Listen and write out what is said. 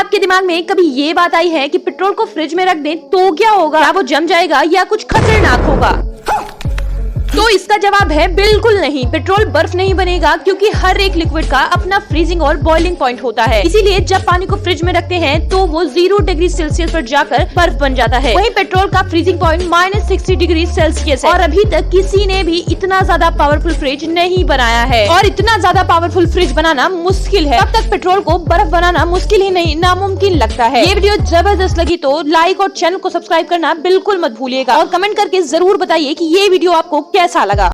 आपके दिमाग में कभी ये बात आई है कि पेट्रोल को फ्रिज में रख दें तो क्या होगा? क्या वो जम जाएगा या कुछ खतरनाक होगा? तो इसका जवाब है बिल्कुल नहीं। पेट्रोल बर्फ नहीं बनेगा क्योंकि हर एक लिक्विड का अपना फ्रीजिंग और बॉइलिंग पॉइंट होता है। इसीलिए जब पानी को फ्रिज में रखते हैं तो वो 0 डिग्री सेल्सियस पर जाकर बर्फ बन जाता है। वहीं पेट्रोल का फ्रीजिंग पॉइंट -60 डिग्री सेल्सियस है और अभी तक किसी ने भी इतना ज्यादा पावरफुल फ्रिज नहीं बनाया है। और इतना ज्यादा पावरफुल फ्रिज बनाना मुश्किल है। तब तक पेट्रोल को बर्फ बनाना मुश्किल ही नहीं नामुमकिन लगता है। ये वीडियो जबरदस्त लगी तो लाइक और चैनल को सब्सक्राइब करना बिल्कुल मत भूलिएगा और कमेंट करके जरूर बताइए कि ये वीडियो आपको कैसा लगा।